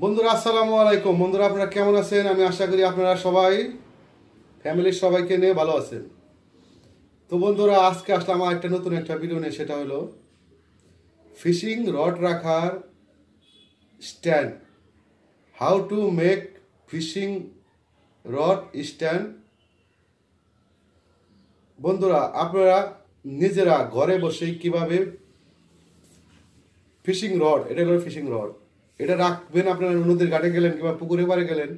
বন্ধুরা আসসালামু আলাইকুম। বন্ধুরা আপনারা কেমন আছেন? আমি আশা করি আপনারা সবাই ফ্যামিলির সবাইকে নিয়ে ভালো আছেন। তো বন্ধুরা আজকে আসলাম আমার নতুন একটা ভিডিও নিয়ে, সেটা হলো ফিশিং রড রাখার stand. How to make fishing rod stand. বন্ধুরা আপনারা নিজেরা ঘরে বসে কিভাবে ফিশিং রড, এটা হলো ফিশিং রড, এটা রাখবেন। আপনারা নদীর ঘাটে গেলেন কিংবা পুকুরে পাড়ে গেলেন,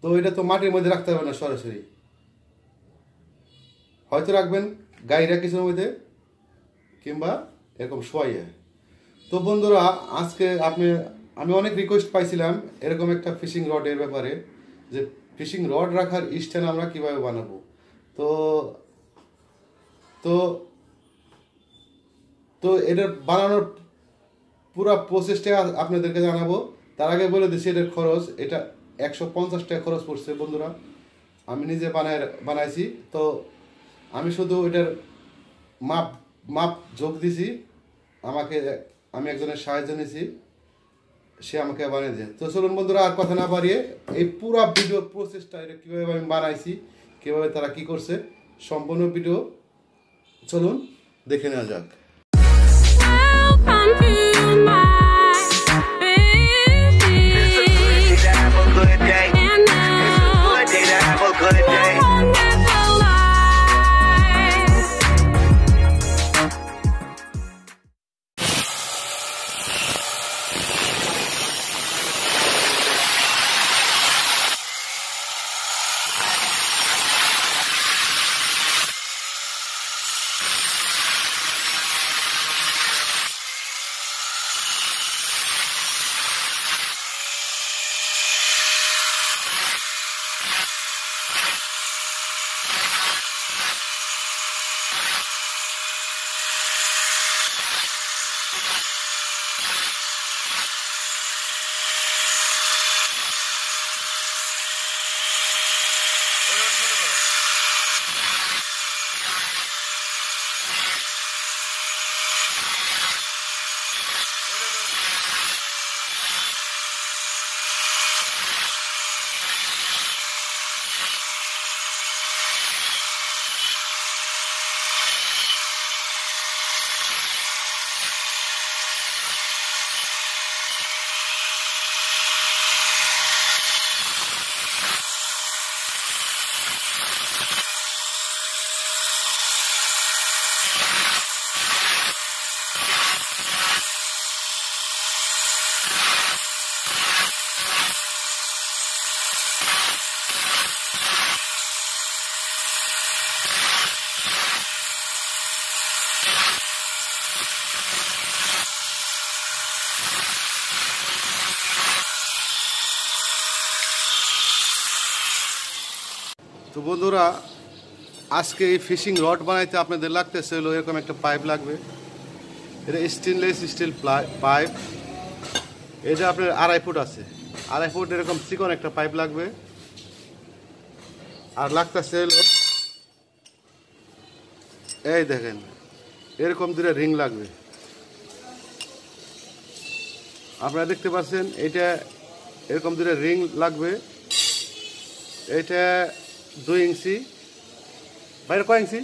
তো এটা তো মাটির মধ্যে রাখতে হবে না, সরাসরি হয়তো রাখবেন গাইরা কিছুর মধ্যে কিংবা এরকম শোয়াইয়া। তো বন্ধুরা আজকে আমি অনেক রিকোয়েস্ট পাইছিলাম এরকম একটা ফিশিং রডের ব্যাপারে, যে ফিশিং রড রাখার স্ট্যান্ড আমরা কিভাবে বানাবো। তো তো তো এটা বানানোর পুরো প্রসেসটা আপনাদেরকে জানাবো। তার আগে বলে দিচ্ছি এটার খরচ, এটা 150 টাকা খরচ পড়ছে বন্ধুরা। আমি নিজে বানাইছি। তো আমি শুধু এটার মাপ মাপ যোগ দিছি। আমি একজনের সাহায্য নিয়েছি, সে আমাকে বানিয়ে দিয়েছে। তো চলুন বন্ধুরা আর কথা না বাড়িয়ে এই পুরো ভিডিওর প্রসেসটা, এটা কীভাবে আমি বানাইছি, কীভাবে তারা কি করছে, সম্পূর্ণ ভিডিও চলুন দেখে নেওয়া যাক। তো বন্ধুরা আজকে এই ফিশিং রড বানাইতে আপনাদের লাগতেছে হলো এরকম একটা পাইপ লাগবে। এটা স্টেনলেস স্টিল পাইপ। এটা আপনার 2.5 ফুট আছে, 2.5 ফুট এরকম চিকন একটা পাইপ লাগবে। আর লাগতেছে হলো এই দেখেন এরকম 2টা রিং লাগবে। আপনারা দেখতে পাচ্ছেন এটা এরকম 2টা রিং লাগবে। এটা 2 ইঞ্চি, বাইরে কয় ইঞ্চি?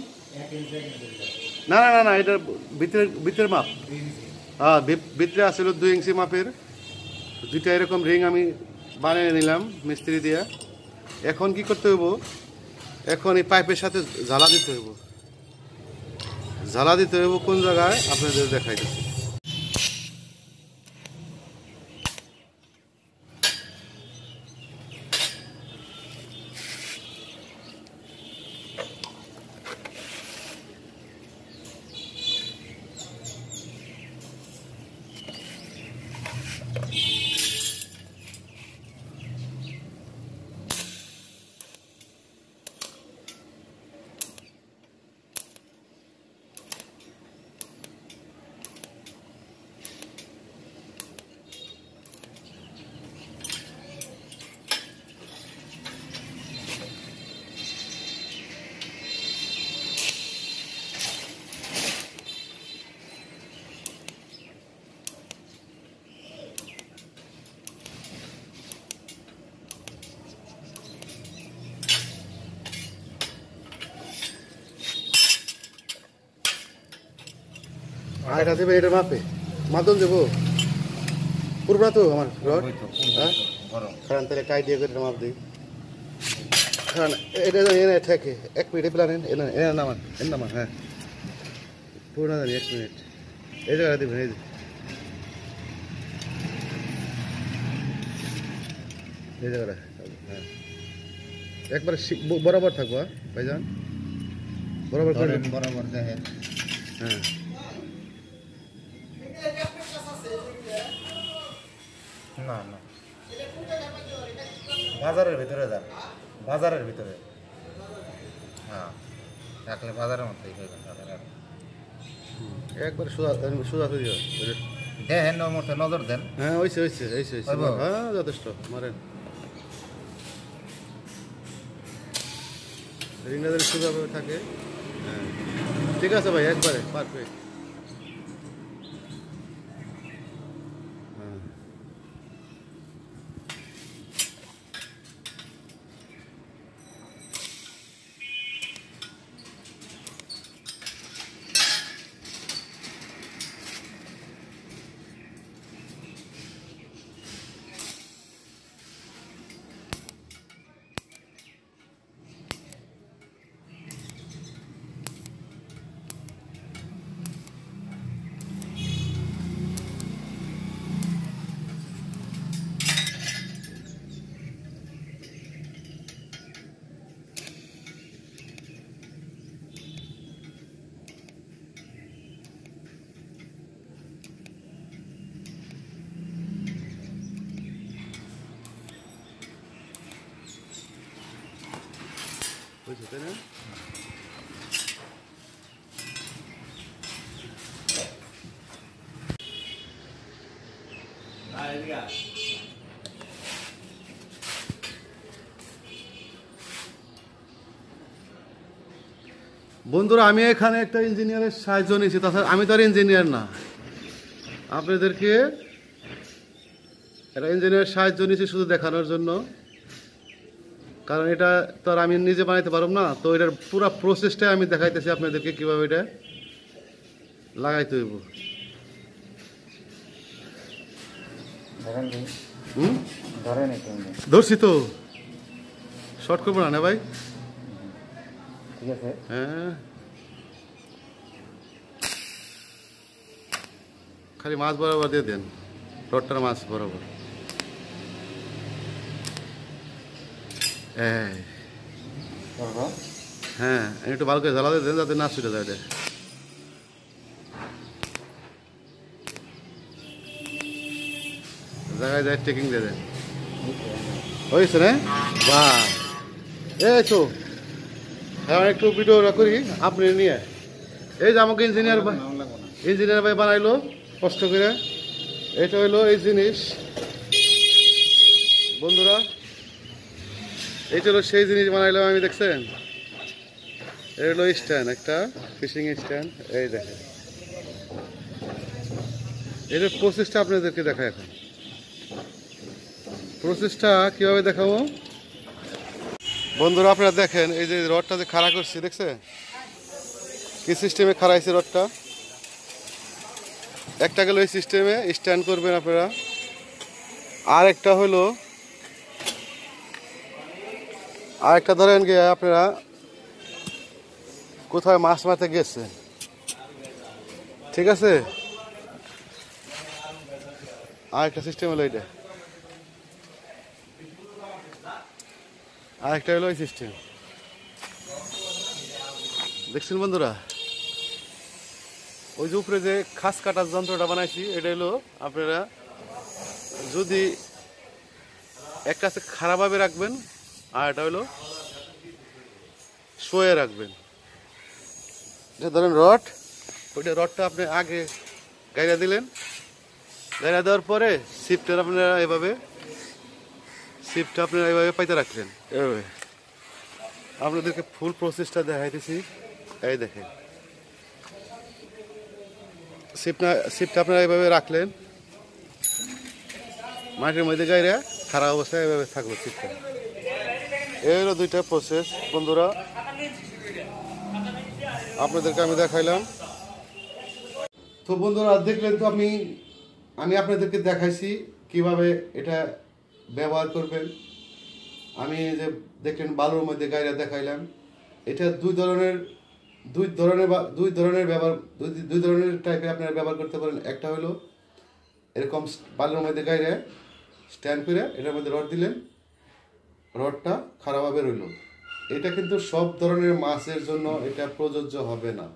না না না না, এটা ভিতরের মাপ। হ্যাঁ, ভিতরে আসছিল 2 ইঞ্চি মাপের 2টা এরকম রিং আমি বানিয়ে নিলাম মিস্ত্রি দিয়ে। এখন কি করতে হইব, এখন এই পাইপের সাথে জ্বালা দিতে হইব। জ্বালা দিতে হইব কোন জায়গায় আপনাদের দেখাইতেছি। আয়টা দেবে এটা মাপে মাদল দেবো পুরোটা তো আমার রড হ্যাঁ কারণ তাহলে একটা আইডিয়া করে মাপ দিই কারণ এটা এনে ঠেকে 1 মিনিট প্ল্যান এনে নামান হ্যাঁ পুরো জানি 1 মিনিট এই জায়গাটা দেবেন এই যে এই জায়গাটা হ্যাঁ একবার বরাবর থাকবো ভাইজান বরাবর বরাবর দেখেন হ্যাঁ না না বাজারের ভিতরে যান বাজারের ভিতরে হ্যাঁ থাকলে বাজারের মধ্যেই একবার সোজা সোজা দেখেন নজর দেন হ্যাঁ হয়েছে হ্যাঁ যথেষ্ট মারেন রিংটা যদি সোজাভাবে থাকে হ্যাঁ ঠিক আছে ভাই একবারে পারফেক্ট হ্যাঁ বুঝছো তাই না বন্ধুরা আমি এখানে একটা ইঞ্জিনিয়ারের সাহায্য নিয়েছি তাছাড়া আমি তো আর ইঞ্জিনিয়ার না আপনাদেরকে একটা ইঞ্জিনিয়ারের সাহায্য নিয়েছি শুধু দেখানোর জন্য কারণ এটা তো আর আমি নিজে বানাইতে পারব না তো এটার পুরো প্রসেসটাই আমি দেখাইতেছি আপনাদেরকে কীভাবে এটা লাগাইতে হইব ধরছি তো শর্ট করবো না ভাই ঠিক আছে হ্যাঁ খালি মাছ বরাবর দিয়ে দেন রডটার মাছ বরাবর হ্যাঁ একটু ভালো করে জ্বালাতে দেন যাতে না ছুটে যায় জায়গায় যায় চেকিং দিয়ে দেন হয়েছে না বাহ এই তো এখন একটু ভিডিও করি আপনি নিয়ে এই যে আমাকে ইঞ্জিনিয়ার ভাই বানাইলো কষ্ট করে এটা হইলো এই জিনিস বন্ধুরা এইটা হলো সেই জিনিস বানাইলাম আমি দেখছেন এটা হলো স্ট্যান্ড একটা ফিশিং স্ট্যান্ড এই দেখেন এটার প্রসেসটা আপনাদেরকে দেখায় এখন প্রসেসটা কীভাবে দেখাবো বন্ধুরা আপনারা দেখেন এই যে রডটা যে খাড়া করছি দেখছে কি সিস্টেমে খাড়াইছে রডটা একটা গেল এই সিস্টেমে স্ট্যান্ড করবেন আপনারা আর একটা হলো আর একটা ধরেন গিয়ে আপনারা কোথায় মাছ মারতে গেছে ঠিক আছে আর একটা সিস্টেম হলো এটা আর একটা হলো এই সিস্টেম দেখছেন বন্ধুরা ওই যে উপরে যে খাস কাটার যন্ত্রটা বানাইছি এটা হলো আপনারা যদি এক কাছে খারাপভাবে রাখবেন আর এটা হলো শোয়ে রাখবেন এটা ধরেন রড ওইটা রডটা আপনি আগে গাইরা দিলেন গাইরা দেওয়ার পরে সিপটা আপনারা এভাবে পাইতে রাখলেন এভাবে আপনাদেরকে ফুল প্রসেসটা দেখাইতেছি এই দেখেন সিপটা আপনারা এইভাবে রাখলেন মাটির মধ্যে গাইরা খারাপ অবস্থায় এভাবে থাকলো সিপটা এই হলো দুইটা প্রসেস বন্ধুরা আপনাদেরকে আমি দেখাইলাম তো বন্ধুরা দেখলেন তো আমি আমি আপনাদেরকে দেখাইছি কিভাবে এটা ব্যবহার করবেন। আমি যে দেখলেন বালুর মধ্যে গাইরা দেখাইলাম। এটা দুই ধরনের ব্যবহার, দুই ধরনের টাইপে আপনারা ব্যবহার করতে পারেন। একটা হলো এরকম বালুর মধ্যে গাইরে স্ট্যান্ড করে এটার মধ্যে রড দিলেন, রডটা খারাপভাবে রইল। এটা কিন্তু সব ধরনের মাছের জন্য এটা প্রযোজ্য হবে না,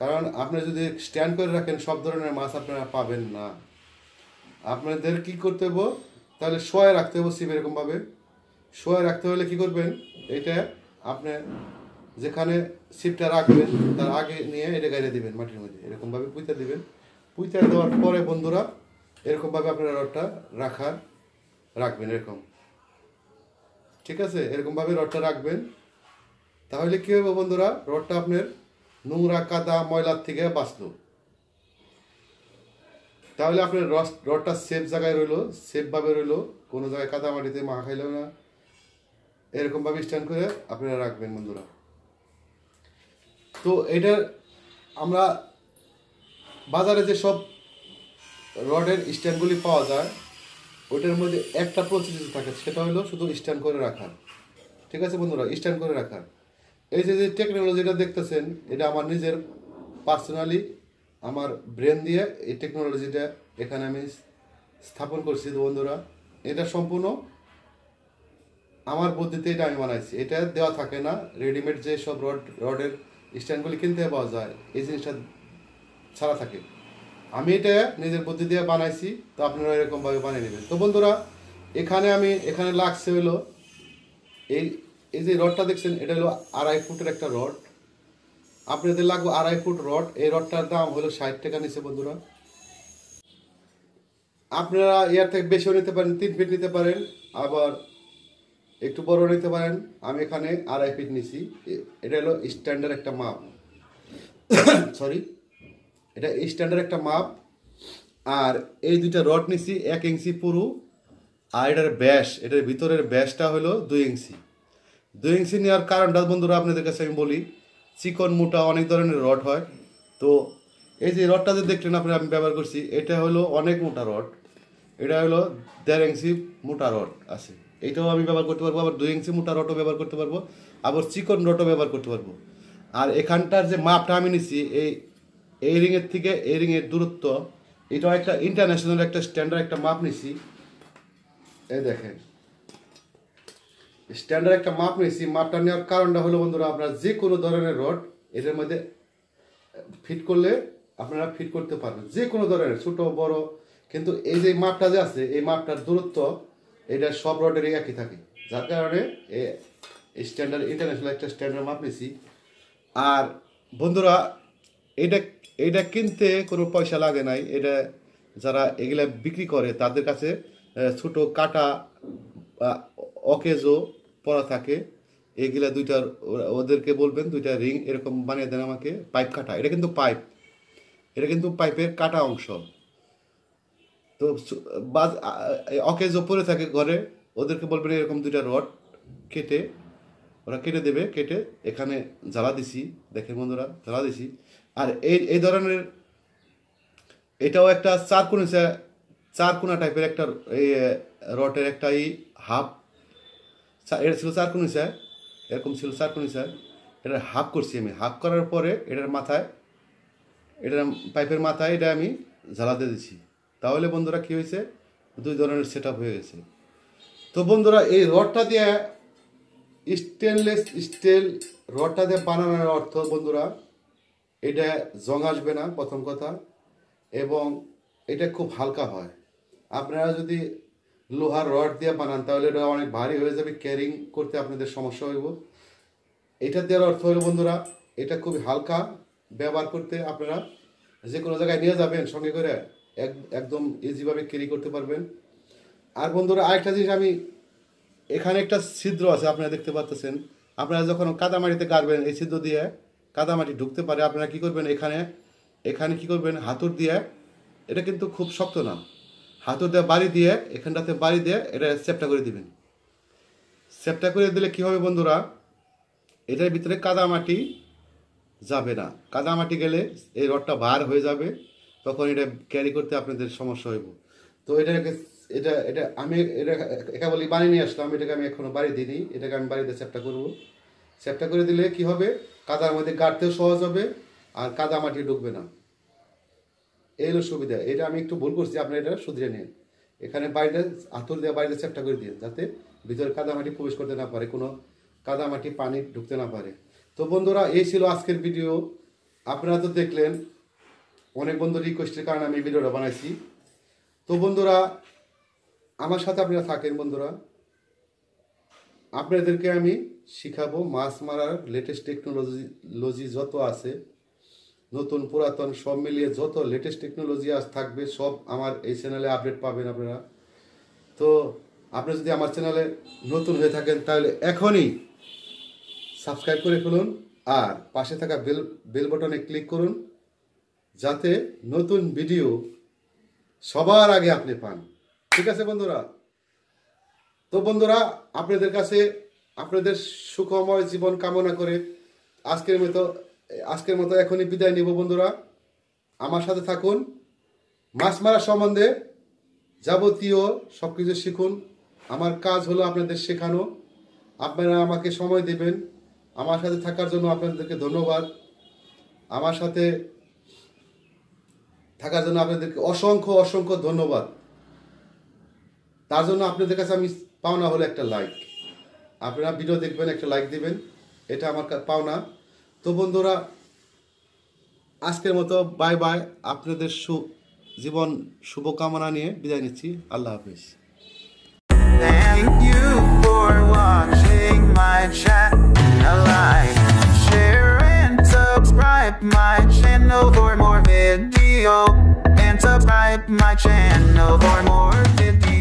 কারণ আপনি যদি স্ট্যান্ড করে রাখেন সব ধরনের মাছ আপনারা পাবেন না। আপনাদের কি করতে হবে, তাহলে শোয়ে রাখতে হবে সিপ, এরকমভাবে শোয়ে রাখতে হলে কি করবেন, এটা আপনি যেখানে সিপটা রাখবেন তার আগে নিয়ে এটা গাইরে দিবেন মাটির মধ্যে, এরকমভাবে পুঁতে দিবেন। পুঁতে দেওয়ার পরে বন্ধুরা এরকমভাবে আপনারা রডটা রাখবেন এরকম, ঠিক আছে? এরকমভাবে রডটা রাখবেন। তাহলে কী হবে বন্ধুরা, রডটা আপনার নোংরা কাদা ময়লার থেকে বাঁচলো। তাহলে আপনার রডটা সেফ জায়গায় রইলো, সেফভাবে রইলো, কোনো জায়গায় কাদা মাটিতে মাখা খাইলেও না। এরকমভাবে স্ট্যান্ড করে আপনারা রাখবেন বন্ধুরা। তো এটার আমরা বাজারে যে সব রডের স্ট্যান্ডগুলি পাওয়া যায় ওইটার মধ্যে একটা প্রসেস থাকে, সেটা হলো শুধু স্ট্যান্ড করে রাখার, ঠিক আছে বন্ধুরা? স্ট্যান্ড করে রাখার। এই যে টেকনোলজিটা দেখতেছেন, এটা আমার নিজের পার্সোনালি আমার ব্রেন দিয়ে এই টেকনোলজিটা এখানে আমি স্থাপন করছি। তো বন্ধুরা এটা সম্পূর্ণ আমার বুদ্ধিতে এটা আমি বানাইছি, এটা দেওয়া থাকে না। রেডিমেড যে সব রডের স্ট্যান্ডগুলি কিনতে পাওয়া যায় এই জিনিসটা ছাড়া থাকে। আমি এটা নিজের বুদ্ধি দিয়ে বানাইছি, তো আপনারা এরকমভাবে বানিয়ে নেবেন। তো বন্ধুরা এখানে লাগছে হলো এই যে রডটা দেখছেন, এটা হলো 2.5 ফুটের একটা রড। আপনাদের লাগবে 2.5 ফুট রড। এই রডটার দাম হলো 60 টাকা নিচে বন্ধুরা। আপনারা এর থেকে বেশিও নিতে পারেন, 3 ফিট নিতে পারেন, আবার একটু বড় নিতে পারেন। আমি এখানে 2.5 ফিট নিছি। এটা হলো স্ট্যান্ডার্ড একটা মাপ, সরি, এটা স্ট্যান্ডার্ড একটা মাপ। আর এই দুইটা রড নিছি 1 ইঞ্চি পুরু, আর এটার ভিতরের ব্যাসটা হলো 2 ইঞ্চি। 2 ইঞ্চি নেওয়ার কারণটা বন্ধুরা আপনাদের কাছে আমি বলি, চিকন মোটা অনেক ধরনের রড হয়। তো এই যে রডটা যে দেখলেন আপনি, আমি ব্যবহার করছি, এটা হলো অনেক মোটা রড। এটা হলো 1.5 ইঞ্চি মোটা রড আছে, এটাও আমি ব্যবহার করতে পারবো। আবার 2 ইঞ্চি মোটা রডও ব্যবহার করতে পারবো, আবার চিকন রডও ব্যবহার করতে পারবো। আর এখানটার যে মাপটা আমি নিছি, এই রিংয়ের থেকে এই রিংয়ের দূরত্ব, এটাও একটা ইন্টারন্যাশনাল একটা স্ট্যান্ডার্ড একটা মাপ নিছি। এই দেখেন স্ট্যান্ডার্ড একটা মাপ নিয়েছি। মাপটা নেওয়ার কারণটা হলো বন্ধুরা, আপনারা যে কোনো ধরনের রড এটার মধ্যে ফিট করলে আপনারা ফিট করতে পারবেন, যে কোনো ধরনের, ছোট বড়। কিন্তু এই যে মাপটা যে আছে, এই মাপটার দূরত্ব এটা সব রডেরই একই থাকে, যার কারণে স্ট্যান্ডার্ড ইন্টারন্যাশনাল একটা স্ট্যান্ডার্ড মাপ নিয়েছি। আর বন্ধুরা এটা কিনতে কোনো পয়সা লাগে নাই। এটা যারা এগুলা বিক্রি করে তাদের কাছে ছোট কাটা অকেজো পড়া থাকে, এগুলা ওদেরকে বলবেন 2টা রিং এরকম বানিয়ে দেন আমাকে, পাইপ কাটা। এটা কিন্তু পাইপের কাটা অংশ। তো অকেজো পরে থাকে ঘরে, ওদেরকে বলবেন এরকম 2টা রড কেটে, ওরা কেটে দেবে। কেটে এখানে জ্বালা দিছি, দেখেন বন্ধুরা জ্বালা দিছি। আর এই ধরনের এটাও একটা চারকোনা টাইপের একটা রডের একটা হাফ, এটা ছিল চারকোনা, এরকম ছিল চারকোনা। এটা হাফ করছি আমি। হাফ করার পরে এটার পাইপের মাথায় এটা আমি জ্বালা দিয়ে দিচ্ছি। তাহলে বন্ধুরা কি হয়েছে, 2 ধরনের সেট আপ হয়ে গেছে। তো বন্ধুরা এই রডটা দিয়ে, স্টেনলেস স্টিল রডটা দিয়ে বানানোর অর্থ বন্ধুরা, এটা জং আসবে না প্রথম কথা, এবং এটা খুব হালকা হয়। আপনারা যদি লোহার রড দিয়ে বানান তাহলে এটা অনেক ভারী হয়ে যাবে, ক্যারিং করতে আপনাদের সমস্যা হইব। এটা দেওয়ার অর্থ হলো বন্ধুরা, এটা খুবই হালকা, ব্যবহার করতে আপনারা যে কোনো জায়গায় নিয়ে যাবেন সঙ্গে করে, একদম ইজিভাবে ক্যারি করতে পারবেন। আর বন্ধুরা আরেকটা জিনিস, আমি এখানে একটা ছিদ্র আছে আপনারা দেখতে পাচ্ছেন। আপনারা যখন কাদামাটিতে গাড়বেন এই ছিদ্র দিয়ে কাদামাটি ঢুকতে পারে। আপনারা কি করবেন, এখানে কি করবেন, হাতুড় দিয়ে, এটা কিন্তু খুব শক্ত না, হাতুড় দিয়ে বাড়ি দিয়ে, এখানটাতে বাড়ি দিয়ে এটা চ্যাপ্টা করে দিবেন। চ্যাপ্টা করে দিলে কি হবে বন্ধুরা, এটার ভিতরে কাদামাটি যাবে না। কাদামাটি গেলে এই রডটা ভার হয়ে যাবে, তখন এটা ক্যারি করতে আপনাদের সমস্যা হইব। তো এটাকে এটা এটা আমি এটা কেবলই বানিয়ে নিয়ে আসলাম, এটাকে আমি এখনো বাড়ি দিইনি, এটাকে আমি বাড়িতে চ্যাপটা করবো। চ্যাপটা করে দিলে কি হবে, কাদার মধ্যে গাড়তেও সহজ হবে আর কাদা মাটি ঢুকবে না। এই হলো সুবিধা। এটা আমি একটু ভুল করছি, আপনি এটা শুধরে নিন। এখানে বাইরে আতর দিয়ে বাইরে চ্যাপটা করে দিন, যাতে ভিতরে কাদামাটি প্রবেশ করতে না পারে, কোনো কাদামাটি পানি ঢুকতে না পারে। তো বন্ধুরা, এই ছিল আজকের ভিডিও। আপনারা তো দেখলেন, অনেক বন্ধু রিকোয়েস্টের কারণে আমি ভিডিওটা বানাইছি। তো বন্ধুরা, আমার সাথে আপনারা থাকেন বন্ধুরা, আপনাদেরকে আমি শিখাবো মাছ মারার লেটেস্ট টেকনোলজি যত আছে, নতুন পুরাতন সব মিলিয়ে যত লেটেস্ট টেকনোলজি আজ থাকবে, সব আমার এই চ্যানেলে আপডেট পাবেন আপনারা। তো আপনি যদি আমার চ্যানেলে নতুন হয়ে থাকেন তাহলে এখনই সাবস্ক্রাইব করে ফেলুন আর পাশে থাকা বেল বাটনে ক্লিক করুন, যাতে নতুন ভিডিও সবার আগে আপনি পান। ঠিক আছে বন্ধুরা? তো বন্ধুরা, আপনাদের কাছে আপনাদের সুখময় জীবন কামনা করে আজকের মতো এখনই বিদায় নিব বন্ধুরা। আমার সাথে থাকুন, মাছ মারা সম্বন্ধে যাবতীয় সব কিছু শিখুন। আমার কাজ হলো আপনাদের শেখানো। আপনারা আমাকে সময় দেবেন, আমার সাথে থাকার জন্য আপনাদেরকে ধন্যবাদ। আমার সাথে থাকার জন্য আপনাদেরকে অসংখ্য অসংখ্য ধন্যবাদ। তার জন্য আপনাদের কাছে আমি পাওনা হলো একটা লাইক। আপনারা ভিডিও দেখবেন, একটা লাইক দিবেন, এটা আমার পাওনা। তো বন্ধুরা, আজকের মতো বাই বাই। আপনাদের জীবন শুভকামনা নিয়ে বিদায় নিচ্ছি। আল্লাহ হাফিজ। Thank you for watching my channel. Like, share and subscribe my channel for more video. And subscribe my channel for more videos.